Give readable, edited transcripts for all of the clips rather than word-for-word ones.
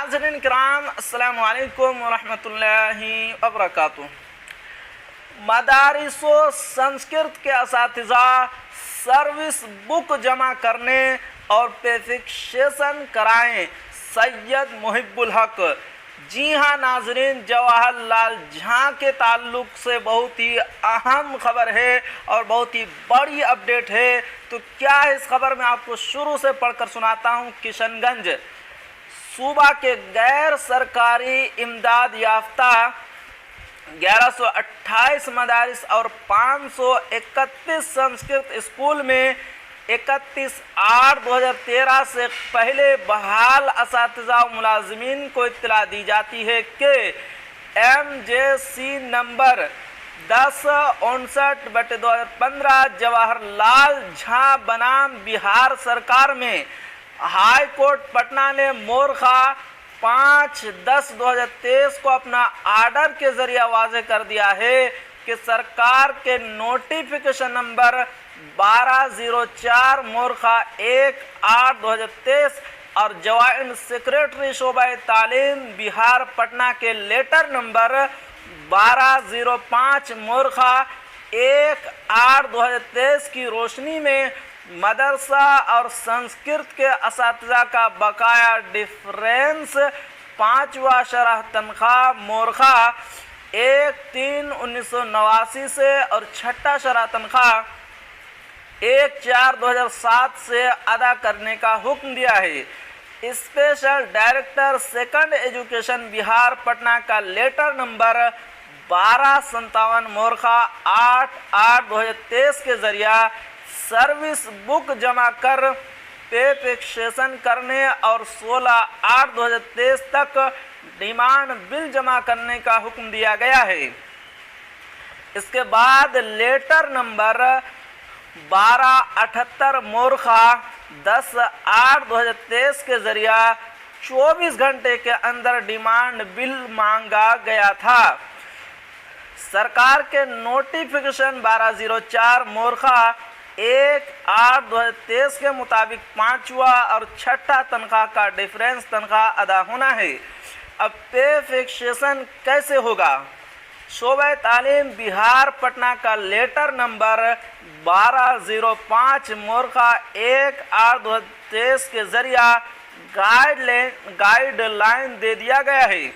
नाज़रीन किराम अस्सलाम वालेकुम वरहमतुल्लाहि वबरकातुहू। मदारिसो संस्कृत के असातिज़ा सर्विस बुक जमा करने और पेफिक्सेशन कराएं। सैयद मुहिब्बुल हक। जी हाँ नाजरीन, जवाहरलाल जहाँ के ताल्लुक से बहुत ही अहम खबर है और बहुत ही बड़ी अपडेट है। तो क्या है इस खबर में, आपको शुरू से पढ़कर सुनाता हूँ। किशनगंज सूबा के गैर सरकारी इमदाद याफ्ता 1128 मदारिस और 531 संस्कृत स्कूल में 31/8/2013 से पहले बहाल असातिज़ा और मुलाज़मीन को इत्तला दी जाती है कि MJC नंबर 1059/2015 जवाहरलाल जहाँ बनाम बिहार सरकार में हाई कोर्ट पटना ने मोरखा 5/10/2023 को अपना आर्डर के जरिए वाज़ेह कर दिया है कि सरकार के नोटिफिकेशन नंबर 1204 मोरखा 1/8/2023 और जॉइंट सेक्रेटरी शोबा तालीम बिहार पटना के लेटर नंबर 1205 मोरखा 1/8/2023 की रोशनी में मदरसा और संस्कृत के असातिज़ा का बकाया डिफरेंस 5वां शरह तनख्वाह मोरखा 1/3/1989 से और छठा शरह तनख्वाह 1/4/2007 से अदा करने का हुक्म दिया है। Special director second education Bihar Patna का लेटर नंबर 1257 मोरखा 8/8/2023 के जरिए सर्विस बुक जमा कर पे फिक्सेशन करने और 16/8/2023 तक डिमांड बिल जमा करने का हुक्म दिया गया है। इसके बाद लेटर नंबर 1278 मोरखा 10/8/2023 के जरिए 24 घंटे के अंदर डिमांड बिल मांगा गया था। सरकार के नोटिफिकेशन 1204 मोरखा 1/8/2023 के मुताबिक 5वां और छठा तनख्वाह का डिफरेंस तनख्वाह अदा होना है। अब पे फिक्सेशन कैसे होगा? शोबा तालीम बिहार पटना का लेटर नंबर 1205 मोरखा 1/8/2023 के जरिए गाइडलाइन दे दिया गया है।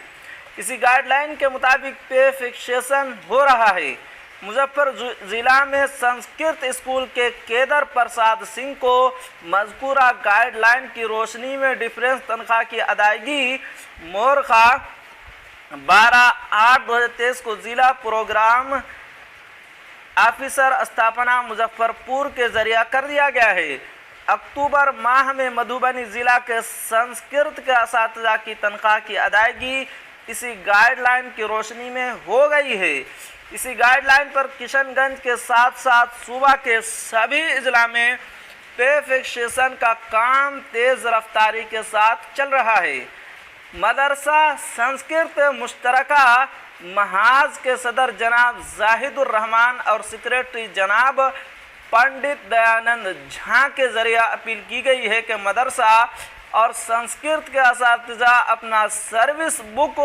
इसी गाइडलाइन के मुताबिक पे फिक्सेशन हो रहा है। मुजफ्फरपुर ज़िला में संस्कृत स्कूल के केदर प्रसाद सिंह को मज़कूरा गाइडलाइन की रोशनी में डिफरेंस तनख्वाह की अदायगी मोरखा 12/8/2023 को ज़िला प्रोग्राम ऑफिसर स्थापना मुजफ्फरपुर के जरिए कर दिया गया है। अक्टूबर माह में मधुबनी ज़िला के संस्कृत के असातिज़ा की तनख्वाह की अदायगी इसी गाइडलाइन की रोशनी में हो गई है। इसी गाइडलाइन पर किशनगंज के साथ साथ सूबा के सभी अजला में पे फिक्सेशन का काम तेज़ रफ्तारी के साथ चल रहा है। मदरसा संस्कृत मुश्तरका महाज के सदर जनाब जाहिदुर रहमान और सेक्रेटरी जनाब पंडित दयानंद झा के जरिए अपील की गई है कि मदरसा और संस्कृत के असातिज़ा अपना सर्विस बुक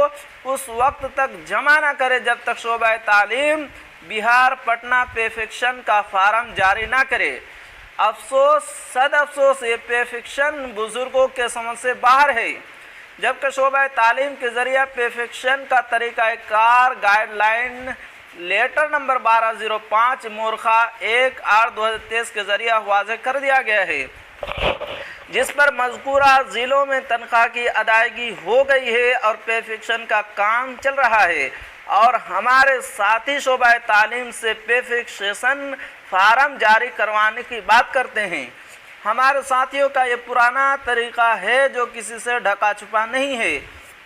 उस वक्त तक जमा न करे जब तक शोबा तालीम बिहार पटना पे फिक्सेशन का फार्म जारी ना करे। अफसोस सद अफसोस ये पे फिक्सेशन बुजुर्गों के समझ से बाहर है, जबकि शोबा तालीम के जरिए पे फिक्सेशन का तरीक़ाकार गाइडलाइन लेटर नंबर 1205 मोरखा 1/8/2023 के जरिए वाज़ेह कर दिया गया है, जिस पर मज़कूरा ज़िलों में तनख्वाह की अदायगी हो गई है और पे फिक्सेशन का काम चल रहा है। और हमारे साथी शोबा तालीम से पे फिक्सेशन फार्म जारी करवाने की बात करते हैं। हमारे साथियों का ये पुराना तरीक़ा है जो किसी से ढका छुपा नहीं है।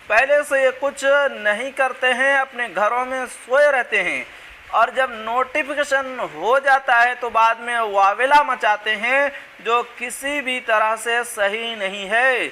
पहले से ये कुछ नहीं करते हैं, अपने घरों में सोए रहते हैं और जब नोटिफिकेशन हो जाता है तो बाद में वावेला मचाते हैं, जो किसी भी तरह से सही नहीं है।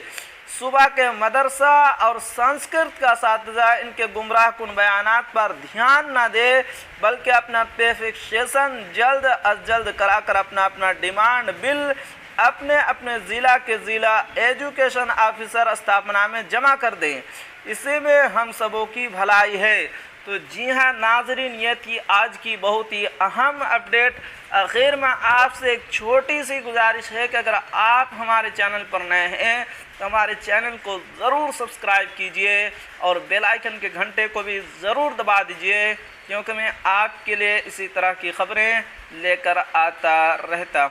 सुबह के मदरसा और संस्कृत का असातिज़ा इनके गुमराह कुन बयानात पर ध्यान न दे, बल्कि अपना पे फिक्सेशन जल्द अज जल्द कराकर अपना डिमांड बिल اپنے اپنے ضلع کے ضلع ایجوکیشن آفیسر استھاپنا میں جمع کر دیں، اسی میں ہم سبوں کی بھلائی ہے۔ تو جی ہاں ناظرین، یہ تھی آج کی بہت ہی اہم اپڈیٹ۔ آخر میں آپ سے ایک چھوٹی سی گزارش ہے کہ اگر آپ ہمارے چینل پر نئے ہیں تو ہمارے چینل کو ضرور سبسکرائب کیجئے اور بیل آئیکن کے گھنٹے کو بھی ضرور دبا دیجئے، کیونکہ میں آپ کے لیے اسی طرح کی خبریں لے کر آتا رہتا ہوں۔